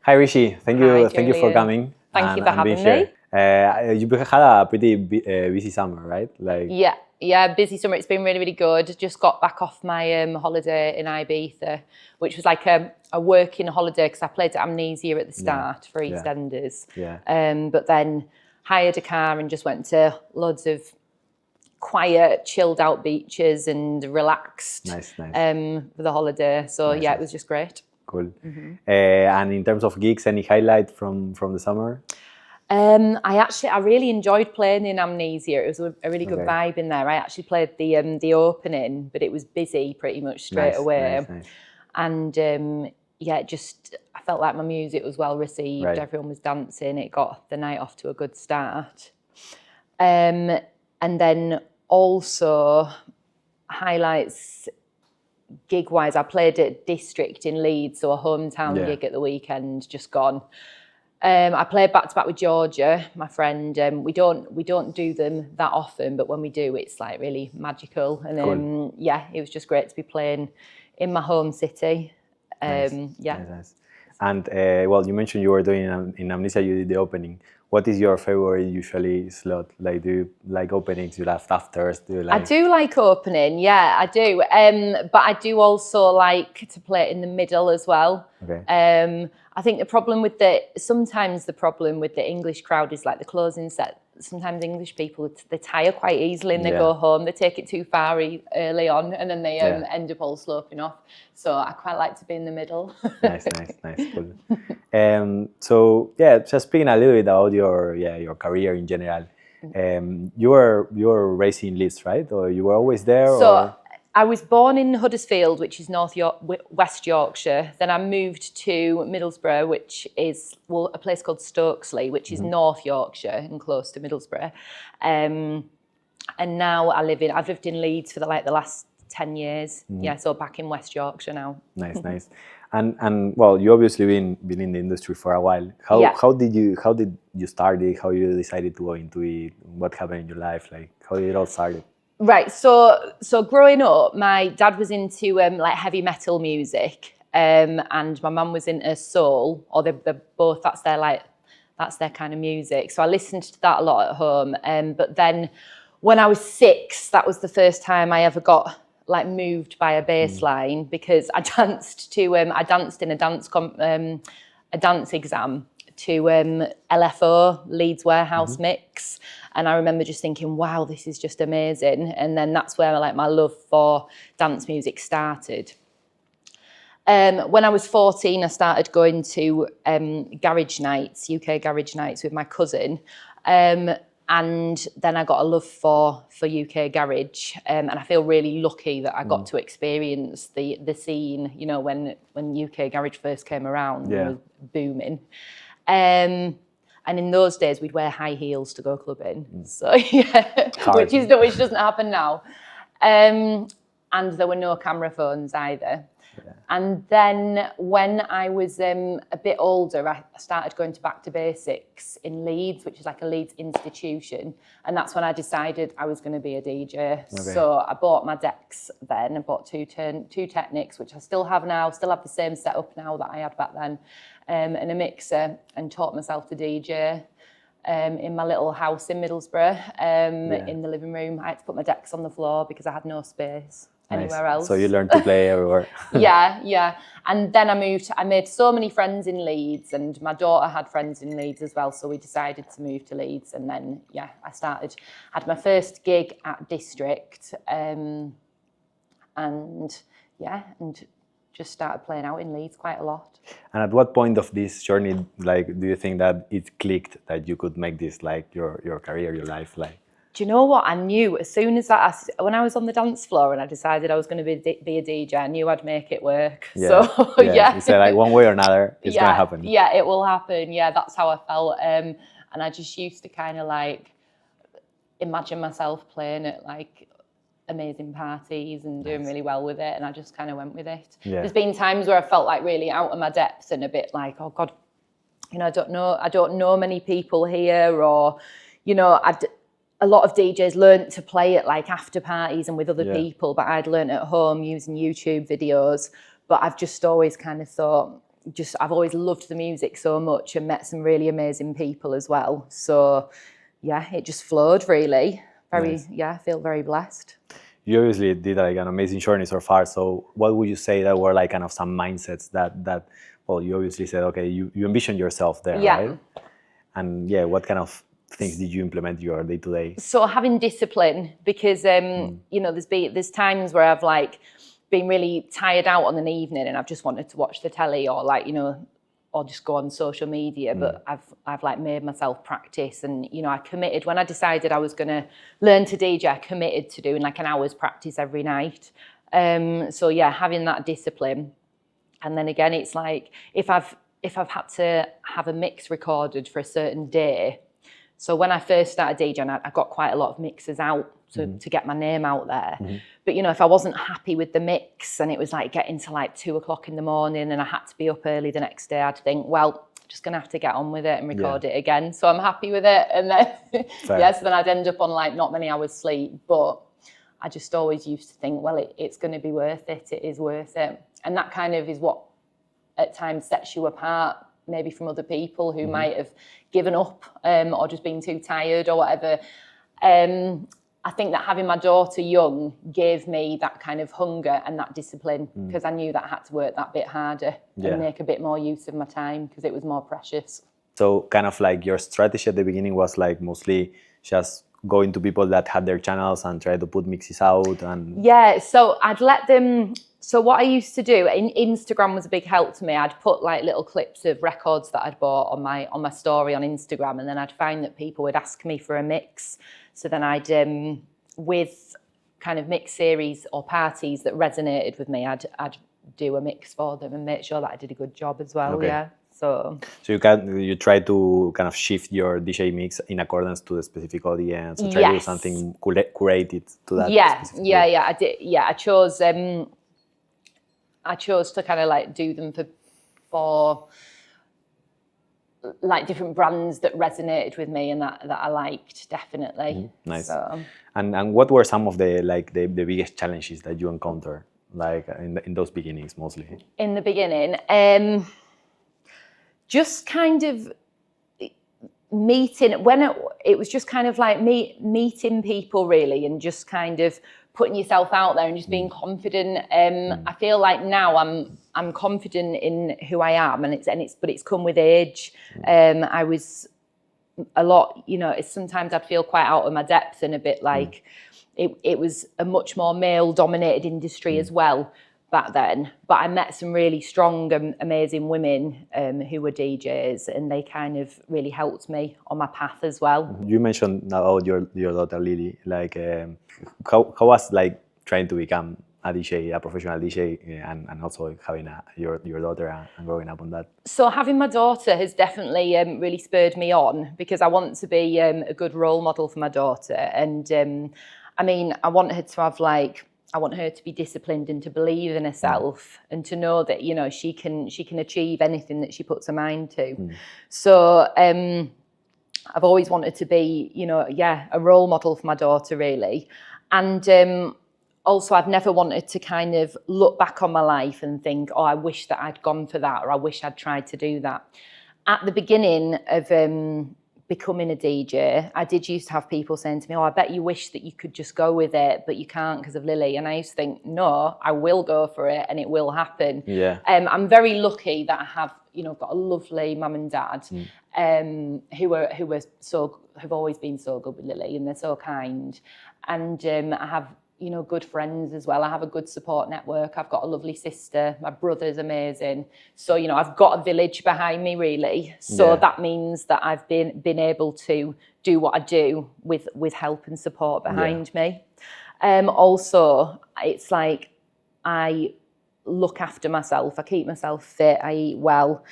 Hi Reeshy, thank you for coming. Thank you for having me. You've had a pretty busy summer, right? Yeah, busy summer. It's been really, really good. Just got back off my holiday in Ibiza, which was like a working holiday because I played at Amnesia at the start for EastEnders. But then hired a car and just went to loads of quiet, chilled out beaches and relaxed for the holiday. So it was just great. Cool. And in terms of gigs, any highlight from the summer? I really enjoyed playing in Amnesia. It was a really good vibe in there. I actually played the opening, but it was busy pretty much straight away. And I felt like my music was well received. Everyone was dancing. It got the night off to a good start. And then also highlights gig-wise, I played at District in Leeds, so a hometown gig at the weekend, just gone. I played back-to-back with Georgia, my friend. We don't do them that often, but when we do, it's like really magical. And it was just great to be playing in my home city. Nice. And you mentioned you were doing in Amnesia, you did the opening. What is your favorite usually slot? Like, do you like openings? Do you like afters? I do like opening, I do. But I do also like to play in the middle as well. I think sometimes the problem with the English crowd is like the closing set. Sometimes English people, they tire quite easily and they go home. They take it too far early on and then they end up all sloping off. So I quite like to be in the middle. Nice, cool. Just speaking a little bit about your career in general. You were raised in Leeds, right? Or you were always there? I was born in Huddersfield, which is West Yorkshire. Then I moved to Middlesbrough, which is a place called Stokesley, which is North Yorkshire and close to Middlesbrough. And now I've lived in Leeds for the last 10 years. So back in West Yorkshire now. Nice. And you obviously been in the industry for a while. How did you start it? How you decided to go into it? What happened in your life? Like, how did it all started? Right, so growing up, my dad was into heavy metal music, and my mum was into soul, or they're both. That's their kind of music. So I listened to that a lot at home. But then, when I was 6, that was the first time I ever got moved by a bass line because I danced in a dance exam to LFO, Leeds Warehouse Mix. And I remember just thinking, wow, this is just amazing. And then that's where my love for dance music started. When I was 14, I started going to garage nights, UK garage nights with my cousin. And then I got a love for UK garage. And I feel really lucky that I got to experience the scene, when UK garage first came around, it was booming. And in those days, we'd wear high heels to go clubbing. So which doesn't happen now. And there were no camera phones either. And then when I was a bit older, I started going to Back to Basics in Leeds, which is like a Leeds institution. And that's when I decided I was going to be a DJ. So I bought my decks then. I bought two Technics, which I still have now, still have the same setup now that I had back then, and a mixer, and taught myself to DJ in my little house in Middlesbrough, in the living room. I had to put my decks on the floor because I had no space anywhere else. So you learned to play everywhere. Yeah. And then I made so many friends in Leeds, and my daughter had friends in Leeds as well. So we decided to move to Leeds. And then, I had my first gig at District. And just started playing out in Leeds quite a lot. And at what point of this journey, do you think that it clicked that you could make this your career, your life? Do you know what? I knew as soon as when I was on the dance floor and I decided I was going to be a DJ, I knew I'd make it work. You said one way or another, it's going to happen. Yeah, it will happen. Yeah, that's how I felt. And I just used to kind of imagine myself playing at amazing parties and doing really well with it, and I just kind of went with it. There's been times where I felt really out of my depth and a bit oh God, I don't know many people here, or a lot of DJs learnt to play at after parties and with other people, but I'd learnt at home using YouTube videos. But I've just always kind of thought, I've always loved the music so much and met some really amazing people as well. So yeah, it just flowed really. I feel very blessed. You obviously did like an amazing journey so far. So what would you say that were like kind of some mindsets that well, you obviously said, okay, you envisioned yourself there, right? And what kind of things did you implement your day to day? So having discipline, because there's times where I've like been really tired out on an evening and I've just wanted to watch the telly or or just go on social media, but I've like made myself practice, and I committed when I decided I was going to learn to DJ. I committed to doing like an hour's practice every night. So yeah, having that discipline, and then again, it's like if I've had to have a mix recorded for a certain day. So when I first started DJing, I got quite a lot of mixes out to get my name out there. But if I wasn't happy with the mix and it was like getting to like 2 o'clock in the morning and I had to be up early the next day, I'd think, well, I'm just gonna have to get on with it and record it again. So I'm happy with it. And then so then I'd end up on like not many hours sleep. But I just always used to think, well, it's gonna be worth it. It is worth it. And that kind of is what at times sets you apart maybe from other people who might have given up or just been too tired or whatever. I think that having my daughter young gave me that kind of hunger and that discipline, because I knew that I had to work that bit harder and make a bit more use of my time because it was more precious. So kind of like your strategy at the beginning was like mostly just going to people that had their channels and try to put mixes out and... Yeah, so I'd let them... So what I used to do, Instagram was a big help to me. I'd put like little clips of records that I'd bought on my story on Instagram, and then I'd find that people would ask me for a mix. So then I'd, with kind of mix series or parties that resonated with me, I'd do a mix for them and make sure that I did a good job as well. Okay. Yeah. So you try to kind of shift your DJ mix in accordance to the specific audience, and try to do something curated to that. Yeah. I did. Yeah, I chose to kind of like do them for like different brands that resonated with me and that I liked, definitely. Nice. So. And what were some of the biggest challenges that you encountered, like in those beginnings mostly? In the beginning, just kind of meeting, it was just kind of like meeting people really, and just kind of putting yourself out there and just being confident. I feel like now I'm confident in who I am, but it's come with age. I was a lot, sometimes I'd feel quite out of my depth and a bit like it was a much more male dominated industry as well back then. But I met some really strong and amazing women who were DJs, and they kind of really helped me on my path as well. You mentioned about your daughter Lily, like how was like trying to become a DJ, a professional DJ, and also having your daughter and growing up on that? So having my daughter has definitely really spurred me on, because I want to be a good role model for my daughter. And I mean, I want her to be disciplined and to believe in herself and to know that, she can achieve anything that she puts her mind to. So I've always wanted to be, a role model for my daughter really. And also I've never wanted to kind of look back on my life and think, oh, I wish that I'd gone for that, or I wish I'd tried to do that. At the beginning of becoming a DJ, I did used to have people saying to me, oh, I bet you wish that you could just go with it, but you can't because of Lily. And I used to think, no, I will go for it and it will happen. Yeah. I'm very lucky that I have, got a lovely mum and dad who have always been so good with Lily, and they're so kind. And I have, good friends as well. I have a good support network. I've got a lovely sister. My brother's amazing. So, I've got a village behind me, really. So that means that I've been able to do what I do with help and support behind me. Also, it's like I look after myself. I keep myself fit. I eat well.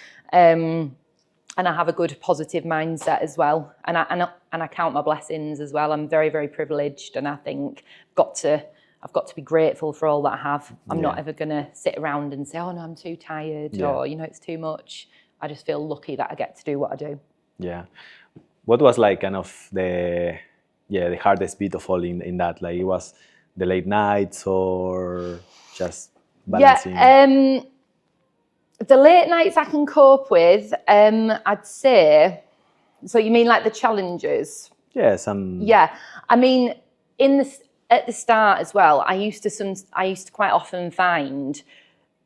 And I have a good positive mindset as well. And I count my blessings as well. I'm very, very privileged, and I think I've got to be grateful for all that I have. I'm not ever going to sit around and say, oh no, I'm too tired, or, it's too much. I just feel lucky that I get to do what I do. Yeah. What was like kind of the hardest bit of all in that? Like, it was the late nights or just balancing? Yeah, The late nights I can cope with, I'd say. So you mean like the challenges? Yes. Yeah, I mean, at the start as well, I used to quite often find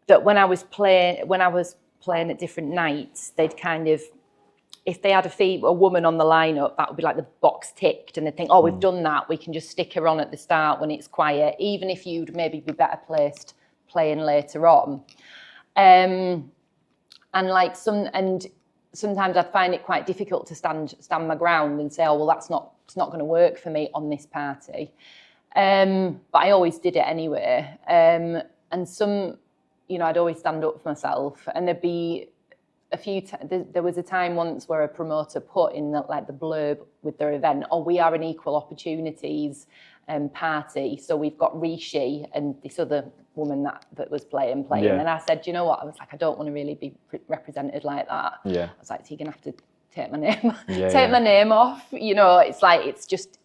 that when I was playing at different nights, they'd kind of, if they had a woman on the lineup, that would be like the box ticked, and they'd think, oh, we've done that, we can just stick her on at the start when it's quiet, even if you'd maybe be better placed playing later on. And sometimes I'd find it quite difficult to stand my ground and say, oh, well, it's not going to work for me on this party. But I always did it anyway. And I'd always stand up for myself, and there'd be there was a time once where a promoter put in the blurb with their event, oh, we are an equal opportunities party, so we've got Reeshy and this other woman that was playing. Yeah. And I said, you know what, I was like, I don't want to really be represented like that. Yeah. I was like, so you're gonna have to take my name my name off. It's like,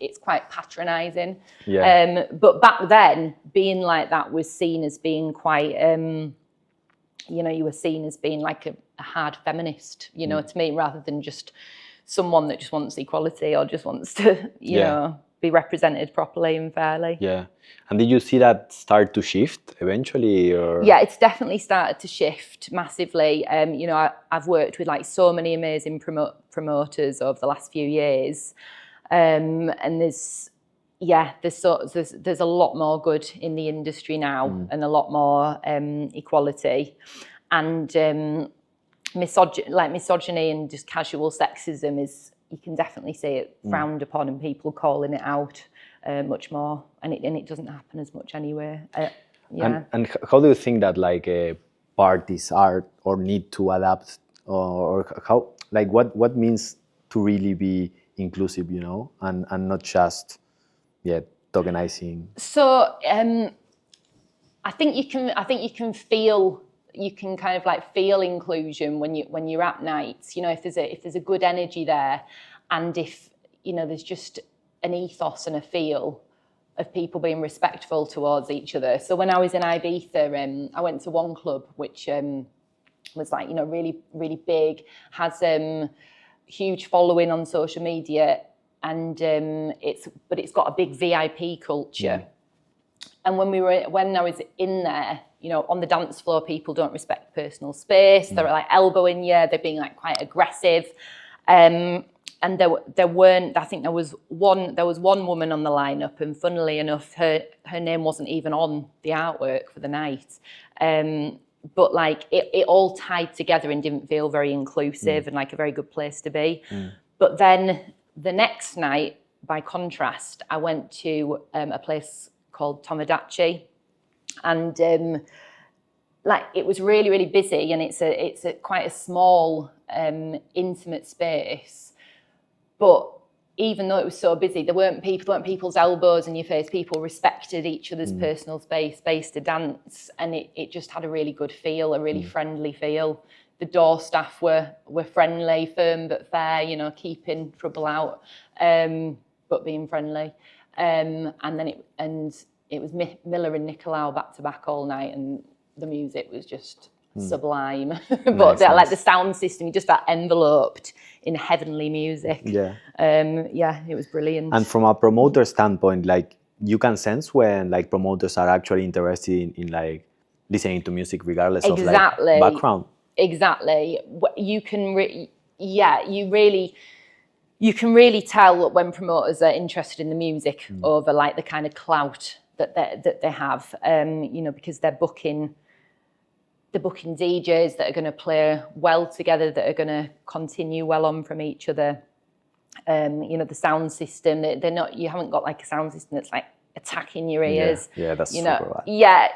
it's quite patronizing. Yeah. But back then, being like that was seen as being quite you were seen as being like a hard feminist, to me, rather than just someone that just wants equality or just wants to, be represented properly and fairly. Yeah. And did you see that start to shift eventually? Or? Yeah, it's definitely started to shift massively. I've worked with like so many amazing promoters over the last few years. And there's a lot more good in the industry now, and a lot more equality, and misogyny and just casual sexism you can definitely see it frowned upon, and people calling it out much more, and it doesn't happen as much anyway. And how do you think that parties are or need to adapt, or how, what means to really be inclusive, and not just tokenizing? So I think you can feel. You can kind of feel inclusion when you're at nights. If there's a good energy there, and if there's just an ethos and a feel of people being respectful towards each other. So when I was in Ibiza, I went to one club which was really, really big, has huge following on social media, and it's got a big VIP culture. And when I was in there, on the dance floor, people don't respect personal space. They're elbowing you. They're being quite aggressive. And there weren't. I think there was one woman on the lineup, and funnily enough, her name wasn't even on the artwork for the night. But it all tied together and didn't feel very inclusive and a very good place to be. But then the next night, by contrast, I went to a place called Tomodachi. And it was really, really busy, and it's a quite a small, intimate space. But even though it was so busy, there weren't people's elbows in your face. People respected each other's personal space to dance, and it just had a really good feel, a really friendly feel. The door staff were friendly, firm but fair, keeping trouble out, but being friendly. And it was Miller and Nicolau back to back all night, and the music was just sublime. But nice. The sound system, just that enveloped in heavenly music. Yeah. It was brilliant. And from a promoter standpoint, you can sense when promoters are actually interested in listening to music regardless of background. Exactly. You can really tell when promoters are interested in the music over the kind of clout that they have, because they're booking DJs that are going to play well together, that are going to continue well on from each other. The sound system, they're not. You haven't got a sound system that's attacking your ears. Yeah, that's super bad. Yeah,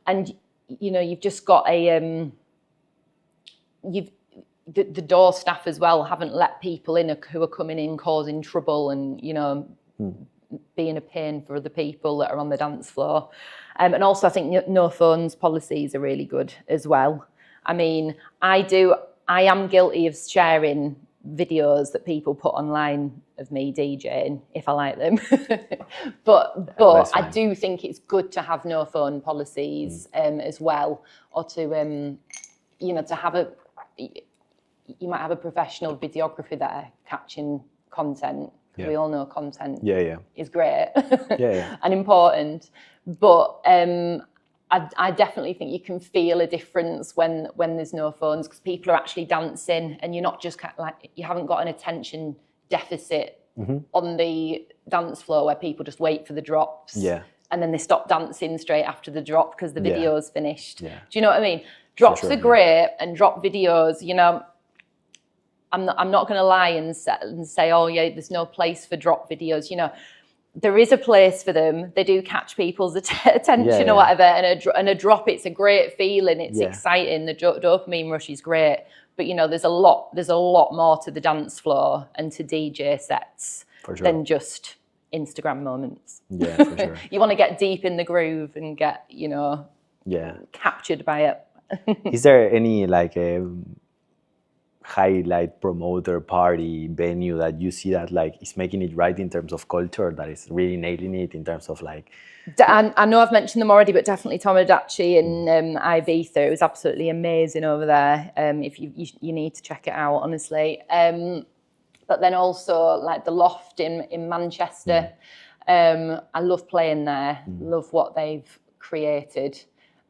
and you've just got the door staff as well haven't let people in who are coming in causing trouble and being a pain for other people that are on the dance floor. And also I think no phones policies are really good as well. I mean, I am guilty of sharing videos that people put online of me DJing if I like them. but I do think it's good to have no phone policies as well, or to you know, you might have a professional videographer there catching content. We all know content is great and important, but I definitely think you can feel a difference when there's no phones, because people are actually dancing and you're not just like, you haven't got an attention deficit on the dance floor where people just wait for the drops and then they stop dancing straight after the drop because the video's finished. Do you know what I mean? Drops are great, and drop videos, you know, I'm not going to lie and say, oh yeah, there's no place for drop videos. You know, there is a place for them. They do catch people's attention or whatever. And a drop, it's a great feeling. It's exciting. The dopamine rush is great. But you know, there's a lot more to the dance floor and to DJ sets than just Instagram moments. Yeah, for sure. You want to get deep in the groove and get, you know, captured by it. Is there any like highlight promoter party venue that you see that like is making it right in terms of culture, that is really nailing it in terms of like? I know I've mentioned them already, but definitely Tomodachi in Ibiza. It was absolutely amazing over there. If you need to check it out, honestly. But then also like the Loft in Manchester. I love playing there. Love what they've created.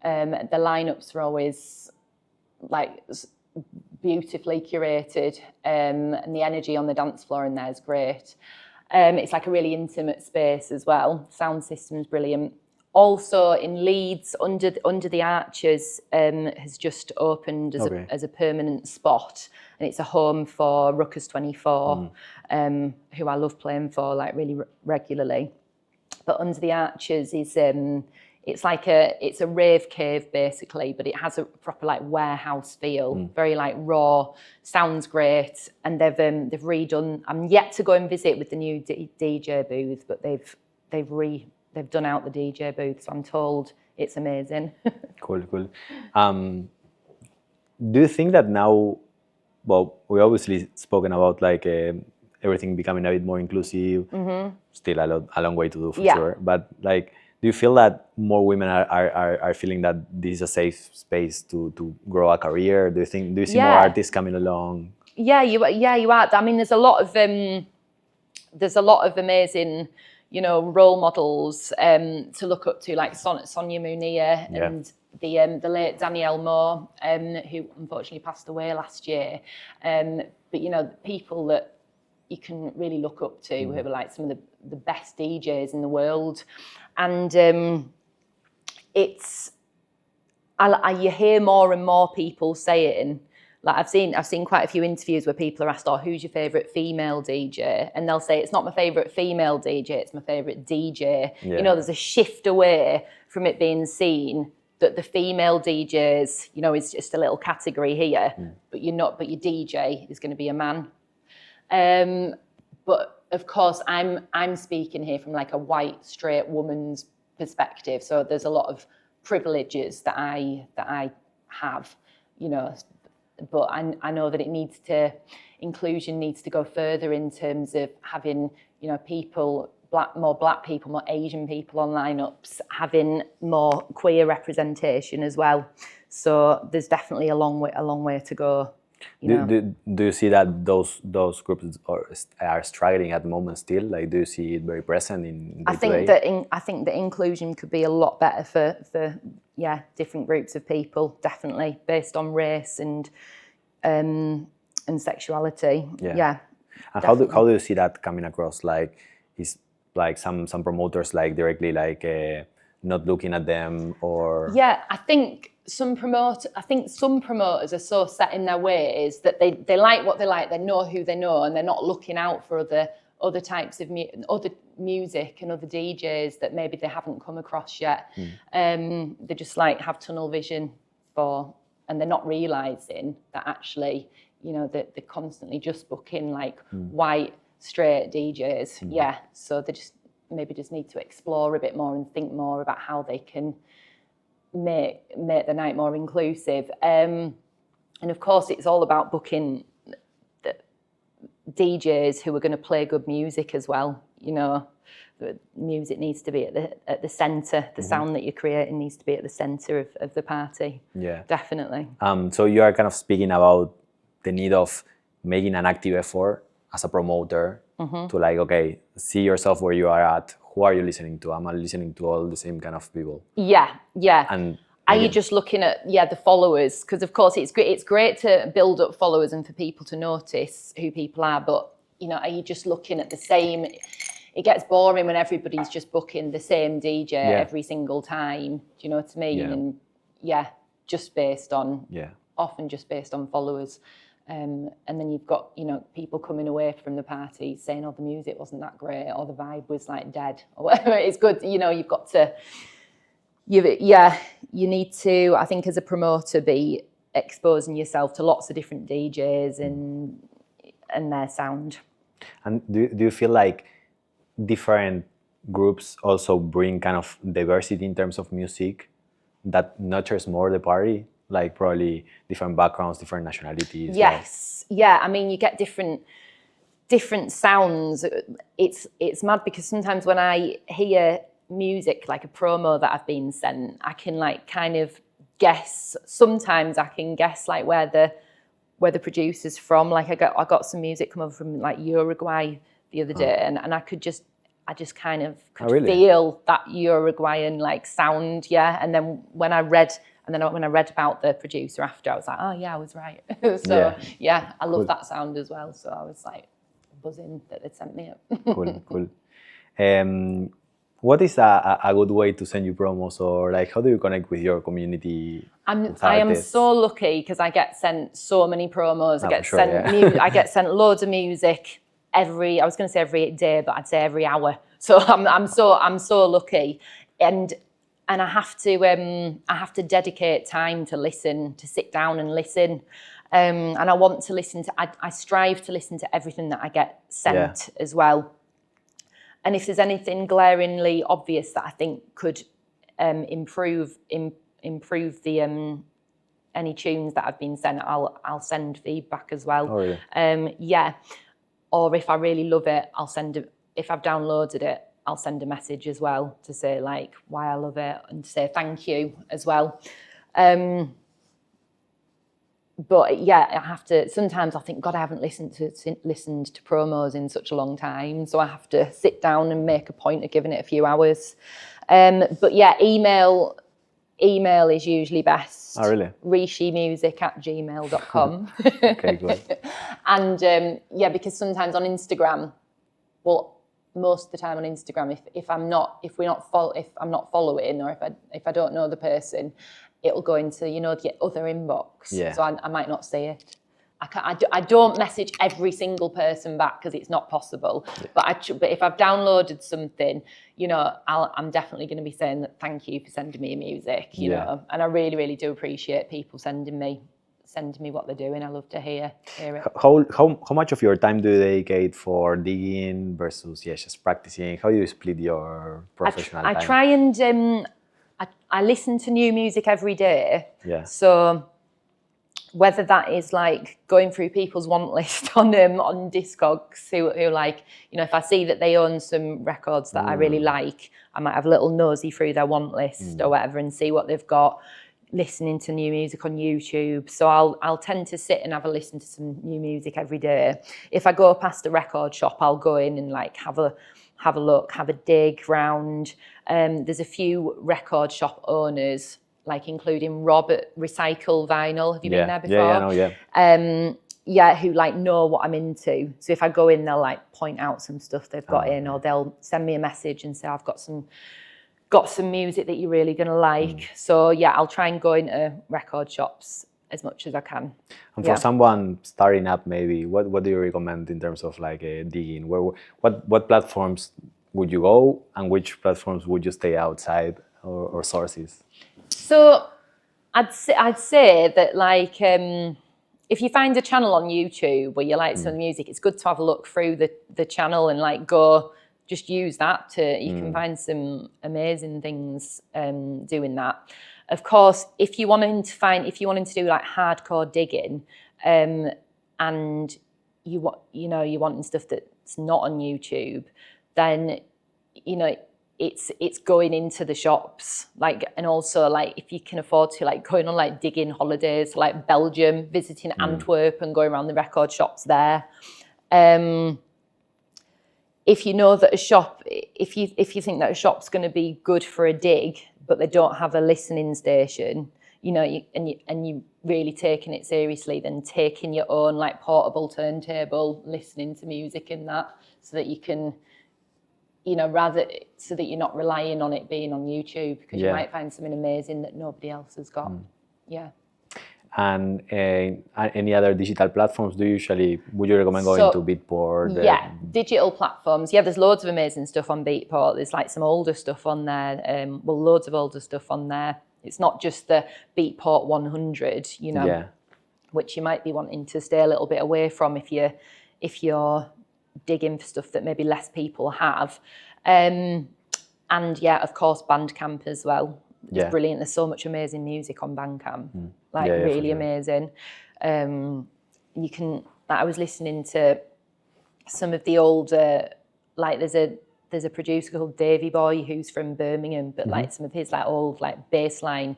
The lineups are always like beautifully curated, and the energy on the dance floor in there is great. It's like a really intimate space as well. Sound system's brilliant. Also in Leeds, under the Arches, has just opened as a permanent spot, and it's a home for Ruckus 24, who I love playing for like really regularly. But Under the Arches is it's a rave cave basically, but it has a proper like warehouse feel, very like raw, sounds great, and they've redone. I'm yet to go and visit with the new DJ booth, but they've done out the DJ booth, so I'm told it's amazing. Cool. Do you think that now, well, we obviously spoken about like everything becoming a bit more inclusive, still a long way to do for sure, but like, do you feel that more women are feeling that this is a safe space to grow a career? Do you see more artists coming along? Yeah, you are. I mean, there's a lot of amazing, you know, role models to look up to, like Sonia Munir and the late Danielle Moore, who unfortunately passed away last year. But you know, people that you can really look up to, who are like some of the best DJs in the world. And you hear more and more people saying, like I've seen quite a few interviews where people are asked, oh, who's your favourite female DJ? And they'll say, it's not my favourite female DJ, it's my favourite DJ. You know, there's a shift away from it being seen that the female DJs, you know, is just a little category here, but your DJ is going to be a man. But of course, I'm speaking here from like a white, straight woman's perspective. So there's a lot of privileges that I have, you know. But I know that inclusion needs to go further in terms of having, you know, more black people, more Asian people on lineups, having more queer representation as well. So there's definitely a long way to go. Do you see that those groups are struggling at the moment still? Like, do you see it very present in day-to-day? I think that inclusion could be a lot better for different groups of people, definitely based on race and sexuality. Yeah. And how do you see that coming across? Like, is like some promoters like directly like not looking at them, or? Yeah, I think some promoters are so set in their ways that they like what they like, they know who they know, and they're not looking out for other types of other music and other DJs that maybe they haven't come across yet. They just like have tunnel vision and they're not realising that actually, you know, that they're constantly just booking like white, straight DJs. So they just need to explore a bit more and think more about how they can make the night more inclusive. And of course, it's all about booking the DJs who are going to play good music as well, you know. the music needs to be at the center. The sound that you're creating needs to be at the center of the party. Yeah, definitely. So you are kind of speaking about the need of making an active effort as a promoter to like, okay, see yourself where you are at. Who are you listening to? Am I listening to all the same kind of people? Yeah. And are you just looking at the followers? Because of course it's great to build up followers and for people to notice who people are. But are you just looking at the same? It gets boring when everybody's just booking the same DJ every single time. Do you know what I mean? Yeah. And just based on often just based on followers. And then you've got, people coming away from the party saying, oh, the music wasn't that great, or the vibe was like dead, or whatever. It's good, you've got to, you need to, I think as a promoter, be exposing yourself to lots of different DJs and their sound. And do you feel like different groups also bring kind of diversity in terms of music that nurtures more the party? Like probably different backgrounds, different nationalities. Yes, yeah. I mean, you get different sounds. It's mad because sometimes when I hear music, like a promo that I've been sent, I can like kind of guess. Sometimes I can guess like where the producer's from. Like I got some music come over from like Uruguay the other day, and I just kind of could feel that Uruguayan like sound. Yeah, and then when I read about the producer after, I was like, oh yeah, I was right. So yeah, I love that sound as well. So I was like buzzing that they'd sent me it. Cool. What is a good way to send you promos, or like how do you connect with your community? I am so lucky because I get sent so many promos. I get sent loads of music I was going to say every day, but I'd say every hour. So I'm so lucky, and I have to dedicate time to listen, to sit down and listen. And I want to listen to, I strive to listen to everything that I get sent as well. And if there's anything glaringly obvious that I think could improve the any tunes that I've been sent, I'll send feedback as well. Oh, yeah. Or if I really love it, if I've downloaded it, I'll send a message as well to say like why I love it and to say thank you as well. But yeah, I have to. Sometimes I think, God, I haven't listened to promos in such a long time, so I have to sit down and make a point of giving it a few hours. But yeah, email is usually best. Oh, really? reeshymusic@gmail.com. Okay, good. And because sometimes on Instagram, most of the time on Instagram, if I'm not following, or if I don't know the person, it'll go into the other inbox. Yeah. So I might not see it. I don't message every single person back because it's not possible. Yeah. But if I've downloaded something, I'm definitely going to be saying that thank you for sending me your music. You know, and I really, really do appreciate people sending me what they're doing. I love to hear it. How much of your time do you dedicate for digging versus just practicing? How do you split your professional time? I try and I listen to new music every day. Yeah. So whether that is like going through people's want list on Discogs, who like, if I see that they own some records that I really like, I might have a little nosy through their want list or whatever and see what they've got. Listening to new music on YouTube, so I'll tend to sit and have a listen to some new music every day. If I go past a record shop, I'll go in and like have a look, have a dig round. There's a few record shop owners, like including Rob at Recycle Vinyl. Have you been there before? Yeah, I know, who like know what I'm into. So if I go in, they'll like point out some stuff they've got in, or they'll send me a message and say, I've got some music that you're really going to like. So I'll try and go into record shops as much as I can. And for someone starting up, maybe what do you recommend in terms of like digging? What platforms would you go, and which platforms would you stay outside, or sources? So I'd say that like if you find a channel on YouTube where you like some music, it's good to have a look through the channel and like go. Just use that you can find some amazing things doing that. Of course, if you wanted to do like hardcore digging, and you're wanting stuff that's not on YouTube, then you know, it's going into the shops, like, and also like if you can afford to, like going on like digging holidays, like Belgium, visiting Antwerp and going around the record shops there. If you know that a shop, if you think that a shop's going to be good for a dig, but they don't have a listening station, you know, and you really taking it seriously, then taking your own like portable turntable, listening to music in that, so that you can, you know, so that you're not relying on it being on YouTube, because you might find something amazing that nobody else has got. Yeah. And any other digital platforms would you recommend going to Beatport? Yeah, digital platforms. Yeah, there's loads of amazing stuff on Beatport. There's like some older stuff on there. Loads of older stuff on there. It's not just the Beatport 100, you know, which you might be wanting to stay a little bit away from if you're digging for stuff that maybe less people have. And yeah, of course, Bandcamp as well. It's brilliant. There's so much amazing music on Bandcamp, really amazing. You can. Like, I was listening to some of the old, like there's a producer called Davy Boy who's from Birmingham, but like some of his like old like bassline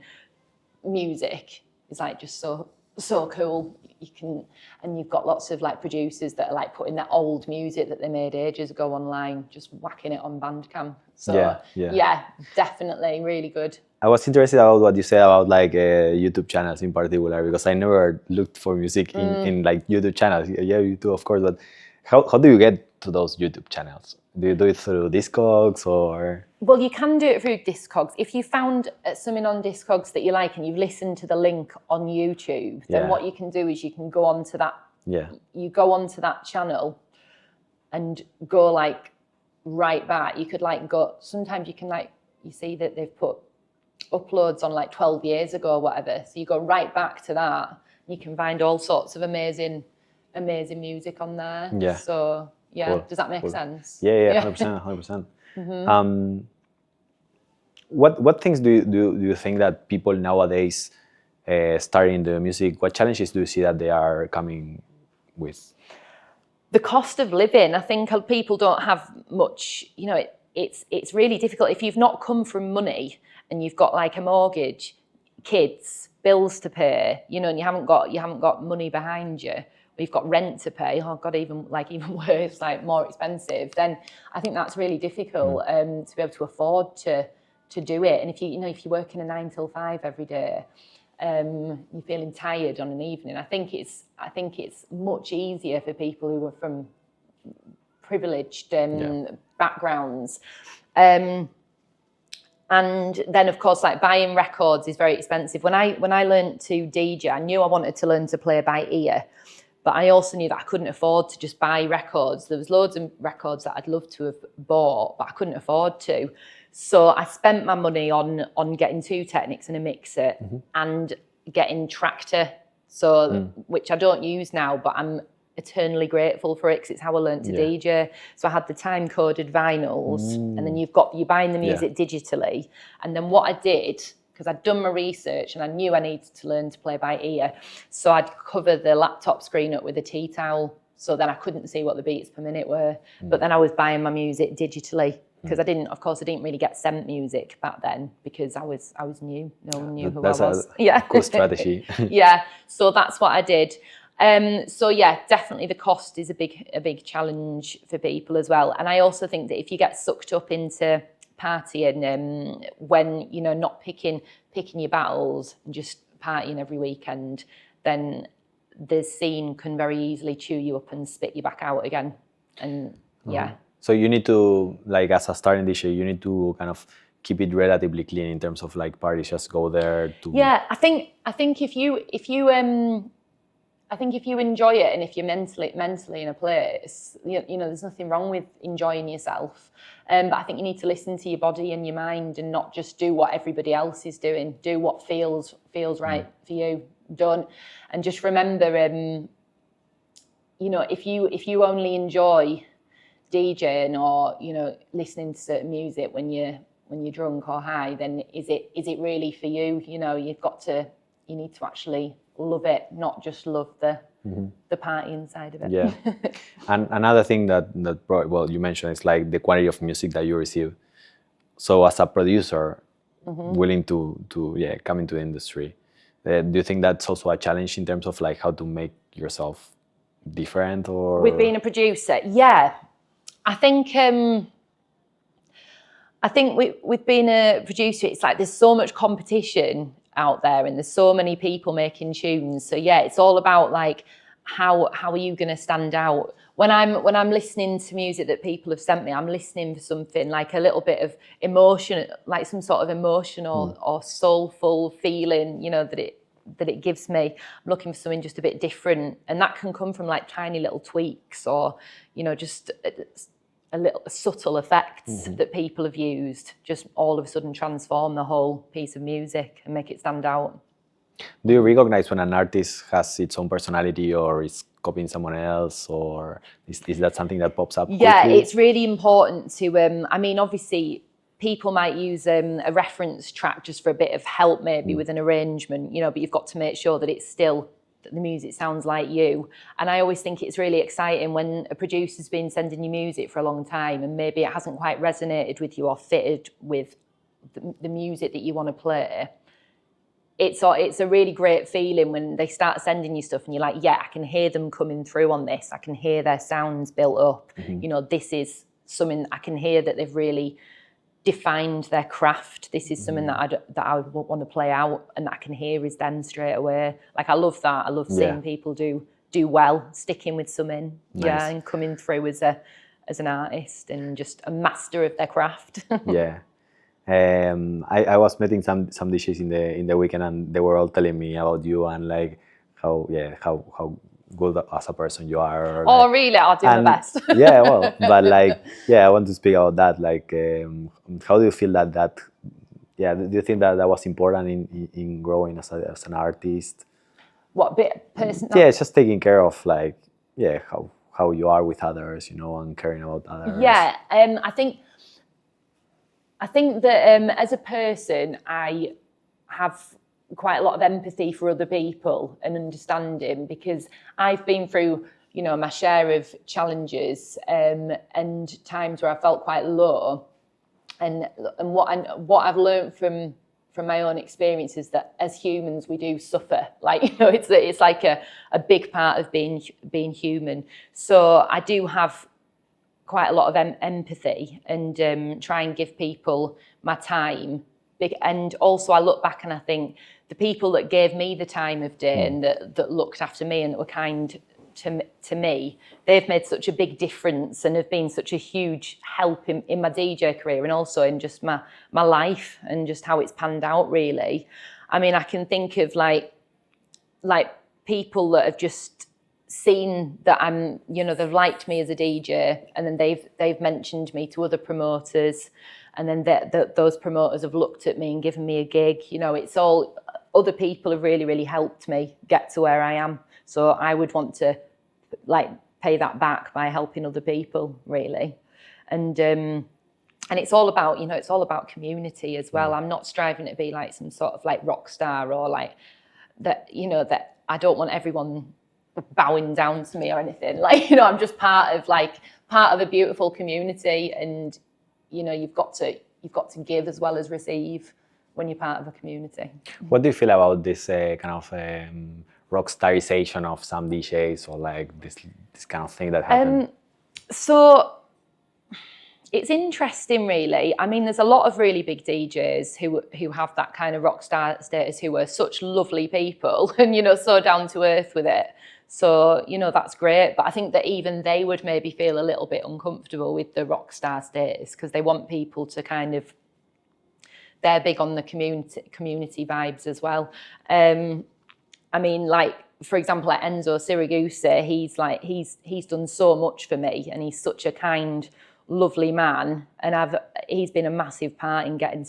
music is like just so cool. And you've got lots of like producers that are like putting that old music that they made ages ago online, just whacking it on Bandcamp. So yeah, definitely really good. I was interested about what you said about like YouTube channels in particular, because I never looked for music in like YouTube channels. Yeah, you do, of course, but how do you get to those YouTube channels? Do you do it through Discogs or? Well, you can do it through Discogs. If you found something on Discogs that you like and you've listened to the link on YouTube, then what you can do is you can go onto that. You go onto that channel and go like right back. You could like go. Sometimes you can like, you see that they've put uploads on like 12 years ago or whatever. So you go right back to that. You can find all sorts of amazing music on there. Yeah. So yeah, cool. Does that make sense? Yeah, 100%. What things do you think that people nowadays starting the music, what challenges do you see that they are coming with? The cost of living. I think people don't have much, you know, it's really difficult. If you've not come from money and you've got like a mortgage, kids, bills to pay, you know, and you haven't got money behind you, or you've got rent to pay, oh God, even worse, like more expensive, then I think that's really difficult to be able to afford to do it. And if you're working a 9 till 5 every day, you're feeling tired on an evening, I think it's much easier for people who are from privileged backgrounds. And then, of course, like buying records is very expensive. When I learned to DJ, I knew I wanted to learn to play by ear, but I also knew that I couldn't afford to just buy records. There was loads of records that I'd love to have bought, but I couldn't afford to. So I spent my money on getting 2 Technics and a mixer and getting Tractor, which I don't use now, but I'm eternally grateful for it because it's how I learned to DJ. So I had the time-coded vinyls, and then you're buying the music digitally. And then what I did, because I'd done my research and I knew I needed to learn to play by ear, so I'd cover the laptop screen up with a tea towel, so then I couldn't see what the beats per minute were. But then I was buying my music digitally, because I didn't really get sent music back then because I was new. No one knew who I was. That's a cool strategy. Yeah, so that's what I did. So yeah, definitely the cost is a big challenge for people as well. And I also think that if you get sucked up into partying, when not picking your battles and just partying every weekend, then the scene can very easily chew you up and spit you back out again. And yeah. So you need to, like, as a starting DJ, you need to kind of keep it relatively clean in terms of like parties. Just go there to. Yeah, I think if you enjoy it, and if you're mentally in a place, there's nothing wrong with enjoying yourself. But I think you need to listen to your body and your mind, and not just do what everybody else is doing. Do what feels right for you. And just remember, if you only enjoy DJing or listening to certain music when you're drunk or high, then is it really for you? You need to actually love it, not just love the the partying side of it. Yeah. And another thing that well, you mentioned is like the quantity of music that you receive. So as a producer, willing to come into the industry, do you think that's also a challenge in terms of like how to make yourself different? Or With being a producer, yeah, I think with being a producer, it's like there's so much competition out there, and there's so many people making tunes. So yeah, it's all about like how are you going to stand out? When I'm listening to music that people have sent me, I'm listening for something like a little bit of emotion, like some sort of emotional or soulful feeling, you know, that it gives me. I'm looking for something just a bit different, and that can come from like tiny little tweaks, or you know, just a little subtle effects that people have used, just all of a sudden transform the whole piece of music and make it stand out. Do you recognize when an artist has its own personality or is copying someone else, or is that something that pops up quickly? Yeah, it's really important to, I mean, obviously people might use a reference track just for a bit of help maybe with an arrangement, you know, but you've got to make sure that it's still, that the music sounds like you. And I always think it's really exciting when a producer's been sending you music for a long time and maybe it hasn't quite resonated with you or fitted with the music that you want to play. It's a really great feeling when they start sending you stuff and you're like, yeah, I can hear them coming through on this. I can hear their sounds built up. You know, this is something I can hear that they've really defined their craft. This is something that I would want to play out, and that I can hear is them straight away. Like I love that. I love seeing people do well, sticking with something, Nice. and coming through as an artist and just a master of their craft. Yeah. I was meeting some DJs in the weekend, and they were all telling me about you and like how good as a person you are. Oh, like, really? I'll do my best. Yeah, well, but like, yeah, I want to speak about that. Like, how do you feel that? Yeah, do you think that was important in growing as an artist? What bit person? Yeah, it's just taking care of like, yeah, how you are with others, you know, and caring about others. Yeah, I think that as a person, I have quite a lot of empathy for other people and understanding, because I've been through, you know, my share of challenges and times where I felt quite low. And what I've learned from my own experience is that as humans we do suffer. Like, you know, it's like a big part of being human. So I do have quite a lot of empathy and try and give people my time. And also I look back and I think the people that gave me the time of day and that looked after me and that were kind to me, they've made such a big difference and have been such a huge help in my DJ career and also in just my life and just how it's panned out, really. I mean, I can think of like people that have just seen that I'm, you know, they've liked me as a DJ, and then they've mentioned me to other promoters, and then those promoters have looked at me and given me a gig. You know, it's all other people have really, really helped me get to where I am. So I would want to like pay that back by helping other people, really. And it's all about, you know, it's all about community as well. I'm not striving to be like some sort of like rock star or like that, you know, that I don't want everyone bowing down to me or anything. Like, you know, I'm just part of a beautiful community, and you know, you've got to give as well as receive when you're part of a community. What do you feel about this kind of rock starization of some DJs, or like this kind of thing that happened? So it's interesting, really. I mean, there's a lot of really big DJs who have that kind of rock star status, who are such lovely people and, you know, so down to earth with it. So, you know, that's great. But I think that even they would maybe feel a little bit uncomfortable with the rock star status, because they want people to kind of, they're big on the community vibes as well. I mean, like, for example, like Enzo Siragusa, he's done so much for me, and he's such a kind, lovely man. And he's been a massive part in getting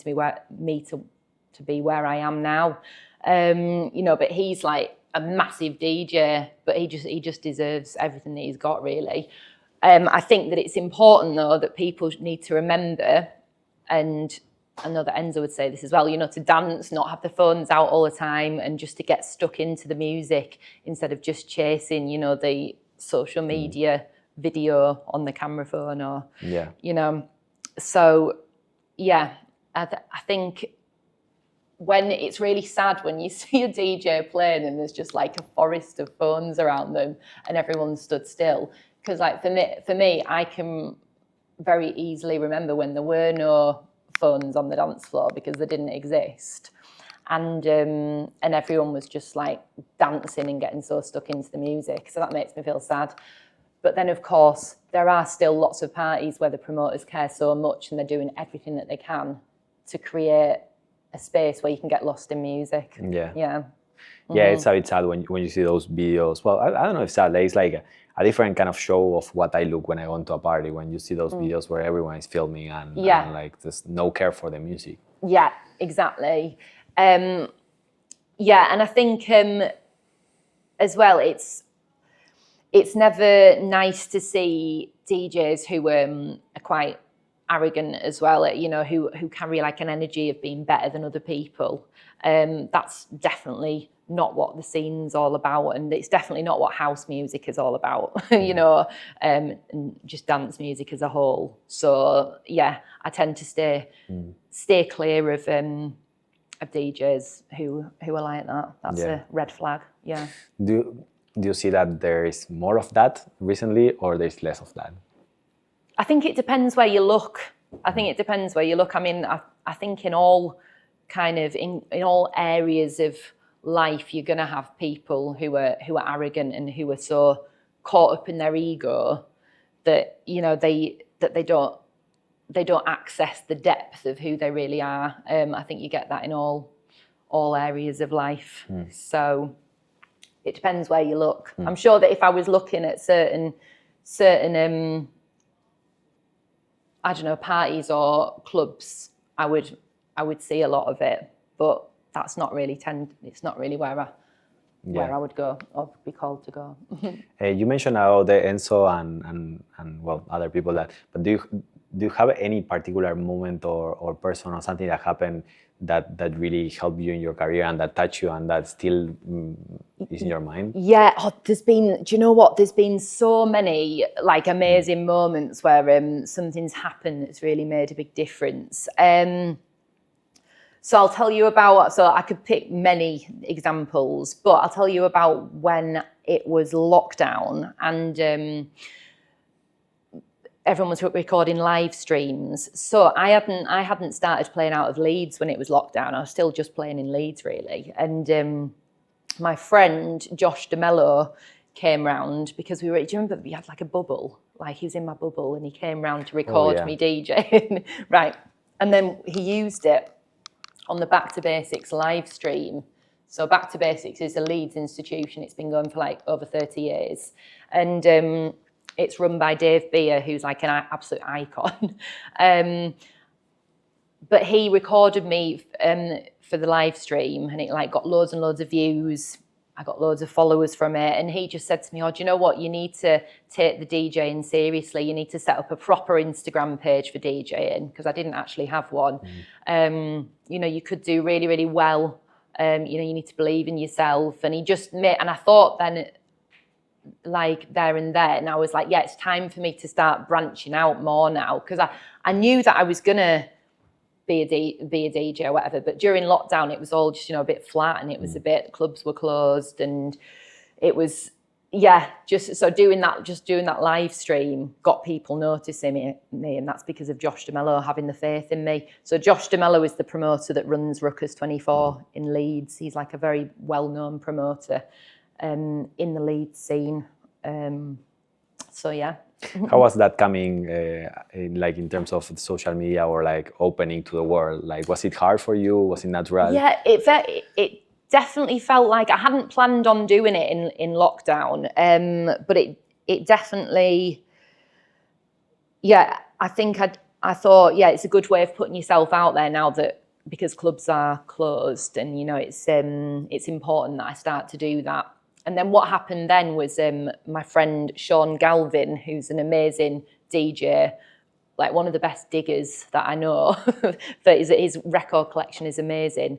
me to be where I am now. You know, but he's like a massive DJ, but he just deserves everything that he's got, really. I think that it's important though that people need to remember and I know that Enzo would say this as well, you know, to dance, not have the phones out all the time, and just to get stuck into the music instead of just chasing, you know, the social media video on the camera phone, or, you know. So, yeah, I think when it's really sad when you see a DJ playing and there's just like a forest of phones around them and everyone stood still. Because like for me, I can very easily remember when there were no phones on the dance floor because they didn't exist. And everyone was just like dancing and getting so stuck into the music. So that makes me feel sad. But then, of course, there are still lots of parties where the promoters care so much and they're doing everything that they can to create a space where you can get lost in music. Yeah, it's a bit sad when you see those videos. Well, I don't know if sad, it's like a different kind of show of what I look when I go to a party, when you see those videos where everyone is filming and like there's no care for the music. Yeah, exactly. And I think as well, it's never nice to see DJs who are quite arrogant as well, you know, who carry like an energy of being better than other people. That's definitely not what the scene's all about, and it's definitely not what house music is all about, you know, and just dance music as a whole. So yeah, I tend to stay clear of DJs who are like that. That's a red flag. Yeah. Do you see that there is more of that recently, or there's less of that? I think it depends where you look. I mean, I think in all kind of in all areas of life, you're going to have people who are arrogant and who are so caught up in their ego that, you know, they don't access the depth of who they really are. I think you get that in all areas of life. So it depends where you look. I'm sure that if I was looking at certain I don't know, parties or clubs, I would see a lot of it, but that's not really it's not really where I would go or be called to go. You mentioned about the Enzo and well, other people but do you have any particular moment or person or something that happened that really helped you in your career and that touched you and that still is in your mind? Yeah, do you know what? There's been so many like amazing moments where something's happened that's really made a big difference. So I'll tell you about, so I could pick many examples, but I'll tell you about when it was lockdown and everyone was recording live streams. So I hadn't started playing out of Leeds when it was lockdown. I was still just playing in Leeds, really. And my friend Josh DeMello came round because do you remember we had like a bubble? Like he was in my bubble and he came round to record me DJing. Right. And then he used it on the Back to Basics live stream. So Back to Basics is a Leeds institution. It's been going for like over 30 years. And it's run by Dave Beer, who's like an absolute icon. But he recorded me for the live stream and it like got loads and loads of views. I got loads of followers from it. And he just said to me, oh, do you know what? You need to take the DJing seriously. You need to set up a proper Instagram page for DJing, because I didn't actually have one. You know, you could do really, really well. You know, you need to believe in yourself. And he just made, and I thought then, like there and then, I was like, yeah, it's time for me to start branching out more now, because I knew that I was gonna be a DJ or whatever, but during lockdown it was all just, you know, a bit flat and it was a bit, clubs were closed and it was, just doing that live stream got people noticing me, and that's because of Josh DeMello having the faith in me. So Josh DeMello is the promoter that runs Ruckus 24 in Leeds. He's like a very well-known promoter in the Leeds scene. So yeah. How was that coming, in terms of social media or like opening to the world? Like, was it hard for you? Was it natural? Yeah, it definitely felt like I hadn't planned on doing it in lockdown, but it definitely, I think I thought, it's a good way of putting yourself out there now that, because clubs are closed, and you know it's important that I start to do that. And then what happened then was my friend Sean Galvin, who's an amazing DJ, like one of the best diggers that I know. But his record collection is amazing.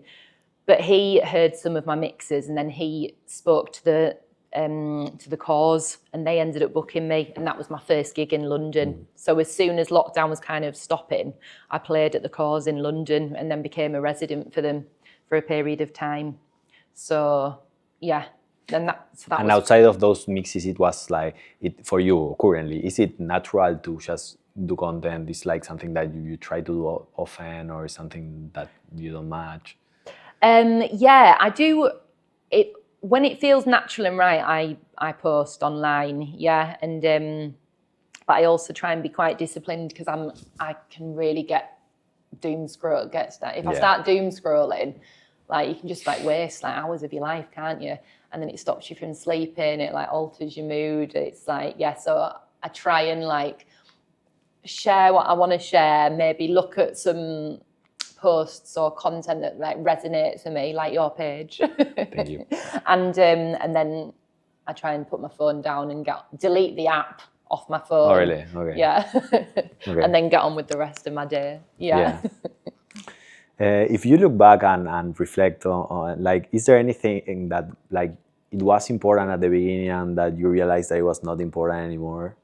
But he heard some of my mixes, and then he spoke to the Cause, and they ended up booking me, and that was my first gig in London. So as soon as lockdown was kind of stopping, I played at the Cause in London, and then became a resident for them for a period of time. So yeah, and and outside of those mixes, it was like for you currently. Is it natural to just do content? Is like something that you try to do often, or something that you don't match? Yeah, I do it when it feels natural and right. I post online, yeah, and but I also try and be quite disciplined, because I can really get doom scroll. If I start doom scrolling, like you can just like waste like hours of your life, can't you? And then it stops you from sleeping. It like alters your mood. It's like so I try and like share what I want to share. Maybe look at some posts or content that like resonates with me, like your page. Thank you. And then I try and put my phone down and delete the app off my phone. Oh, really? Okay. Yeah. Okay. And then get on with the rest of my day. Yeah. If you look back and reflect on like, is there anything that like it was important at the beginning and that you realized that it was not important anymore?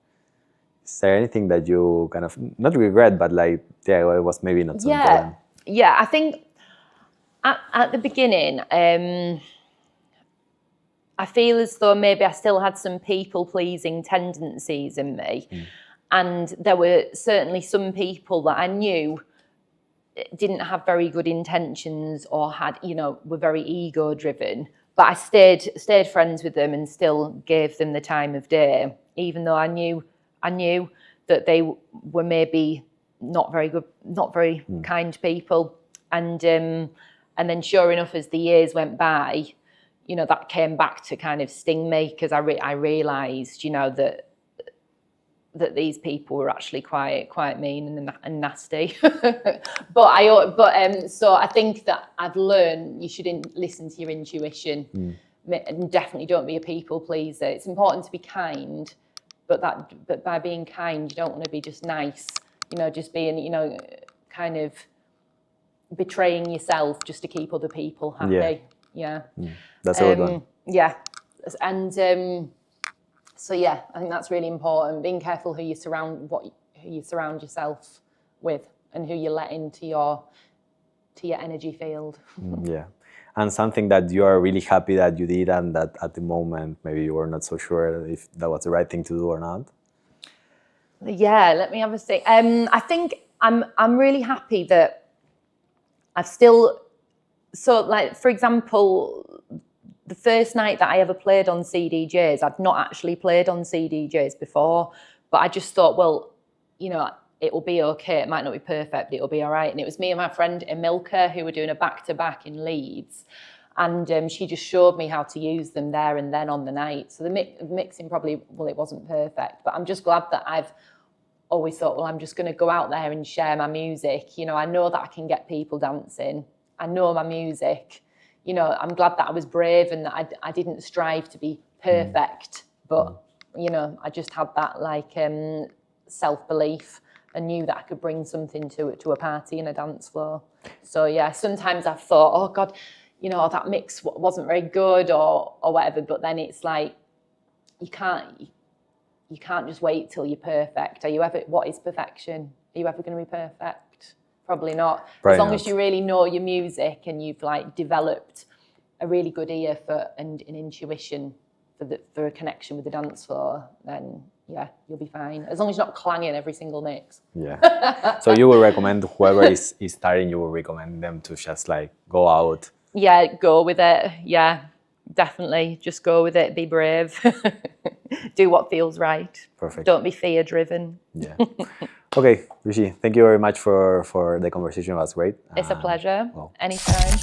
Is there anything that you kind of not regret, but like it was maybe not so important? Yeah, I think at the beginning, I feel as though maybe I still had some people-pleasing tendencies in me. And there were certainly some people that I knew didn't have very good intentions or had, were very ego-driven. But I stayed friends with them and still gave them the time of day, even though I knew that they were maybe not very good, not very kind people. And then sure enough, as the years went by, that came back to kind of sting me, because I realised, that these people were actually quite mean and nasty. So I think that I've learned you shouldn't listen to your intuition, and definitely don't be a people pleaser. It's important to be kind, but by being kind, you don't want to be just nice. Just being, kind of betraying yourself just to keep other people happy. Yeah. That's a good one. Yeah. And so yeah, I think that's really important. Being careful who you surround yourself with, and who you let into your energy field. Yeah. And something that you are really happy that you did, and that at the moment maybe you were not so sure if that was the right thing to do or not. Yeah, let me have a think. I think I'm really happy that I've still, so like for example, the first night that I ever played on CDJs, I'd not actually played on CDJs before, but I just thought, well, it will be okay. It might not be perfect, but it'll be all right. And it was me and my friend Emilka who were doing a back-to-back in Leeds. And she just showed me how to use them there and then on the night. So the mixing probably, well, it wasn't perfect, but I'm just glad that I've always thought, well, I'm just going to go out there and share my music. I know that I can get people dancing. I know my music. I'm glad that I was brave and that I didn't strive to be perfect, but, I just had that like self-belief and knew that I could bring something to a party in a dance floor. So yeah, sometimes I've thought, oh God, that mix wasn't very good or whatever, but then it's like, you can't just wait till you're perfect. What is perfection? Are you ever going to be perfect? Probably not. As long as you really know your music and you've like developed a really good ear for and an intuition for a connection with the dance floor, then yeah, you'll be fine. As long as you're not clanging every single mix. Yeah. So you would recommend whoever is starting, you would recommend them to just like go out. Yeah, go with it. Yeah, definitely. Just go with it. Be brave. Do what feels right. Perfect. Don't be fear-driven. Yeah. Okay, Reeshy, thank you very much for the conversation. It was great. It's a pleasure. Well. Anytime.